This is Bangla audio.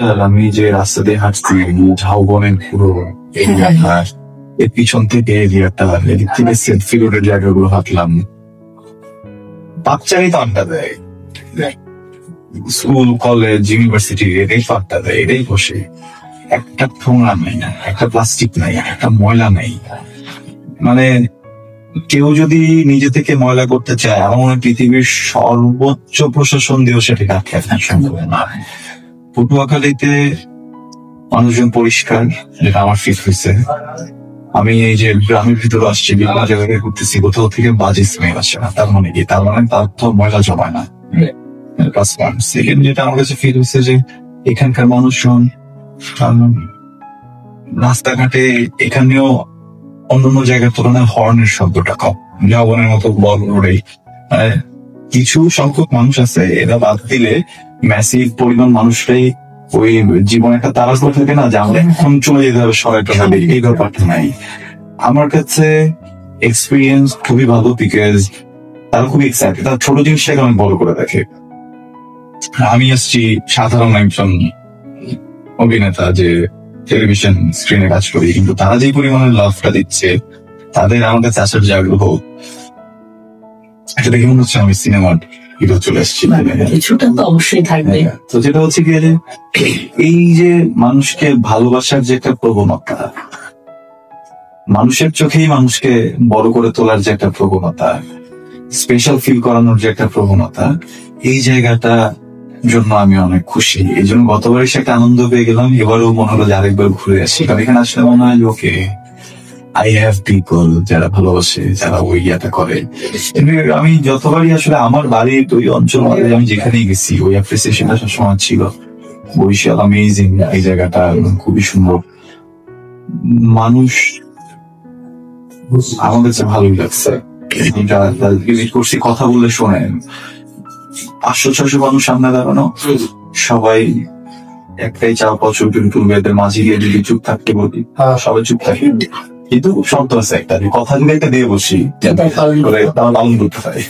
আর আমি যে রাস্তা দিয়ে হাঁটছি ঝাউবনের পুরো এরিয়াটা, এর পিছন থেকে এরিয়াটা, এদিক থেকে সেলফি রোডের জায়গাগুলো হাঁটলাম। বাচ্চারই তো আড্ডা দেয়, স্কুল কলেজ ইউনিভার্সিটি এটাই তো আড্ডা দেয়, এটাই বসে। একটা ঠোঙা নাই, একটা প্লাস্টিক নাই, একটা ময়লা নাই। মানে কেউ যদি নিজে থেকে ময়লা করতে চায়, আমার মনে হয় পৃথিবীর সর্বোচ্চ প্রশাসন দিয়েও সেটাকে আটকে রাখা সম্ভব না। পটুয়াখালীতে মানুষজন পরিষ্কার, যেটা আমার ফিল হয়েছে। আমি এই যে গ্রামের ভিতরে আসছি, বিভিন্ন জায়গায় ঘুরতেছি, কোথাও থেকে বাজে স্মেল আসে না। তার মানে কি? তার মানে তার তো ময়লা জমায় না। সেকেন্ড যেটা আমার কাছে ফিল হয়েছে যে এখানকার মানুষজন রাস্তাঘাটে এখানেও অন্যান্য জায়গার তুলনায় হর্নের শব্দটা কম। জবনের মতো বড় রোডে কিছু সংখ্যক মানুষ আছে, এরা বাদ দিলে ম্যাসিভ পরিমাণ মানুষরাই ওই জীবনে একটা তারা করে থাকে না, যে আমরা এখন চলে যেতে হবে সবাইটা হবে, এই ব্যাপারটা নাই। আমার কাছে এক্সপিরিয়েন্স খুবই ভালো, বিকজ তারা খুবই এক্সাইটেড, তারা ছোট জিনিসটাকে অনেক বড় করে দেখে। আমি আসছি সাধারণ একজন অভিনেতা যে টেলিভিশন স্ক্রিনে কাজ করি, কিন্তু তারা যে পরিমাণে লাভটা দিচ্ছে, তাদের আমার কাছে আসার যে আগ্রহ, এটা দেখে মনে হচ্ছে আমি সিনেমার হিরো চলে এসেছি। কিছুটা তো অবশ্যই থাকবে। তো যেটা হচ্ছে কি, এই যে মানুষকে ভালোবাসার যে একটা প্রবণতা, মানুষের চোখেই মানুষকে বড় করে তোলার যে একটা প্রবণতা, স্পেশাল ফিল করানোর যে একটা প্রবণতা, এই জায়গাটা জন্য আমি অনেক খুশি। এই জন্য গতবার এসে একটা আনন্দ পেয়ে গেলাম, এবারও মনে হলো যে আরেকবার ঘুরে আসি। কারণ এখানে আসলে মনে হয় ওকে আই হ্যাভ পিপল যারা ভালোবাসে, যারা ওই ইয়াটা করে। আমি যতবারই আসলে আমার বাড়ির ওই অঞ্চল, আমি যেখানেই গেছি, ওই অ্যাপ্রিসিয়েশনটা সবসময় ছিল। বরিশাল অ্যামেজিং, এই জায়গাটা খুবই সুন্দর, মানুষ আমার কাছে ভালোই লাগছে। ভিজিট করছি, কথা বললে শোনেন, 500-600 মানুষ সামনে দাঁড়ানো, সবাই একটাই চাপ ছবি তুলবে, এদের মাঝে গিয়ে যদি চুপ থাকতে বলি, সবাই চুপ থাকে। কিন্তু শর্ত আছে একটা, কথা যদি একটা দিয়ে বসি, তাহলে পালন করতে পারি।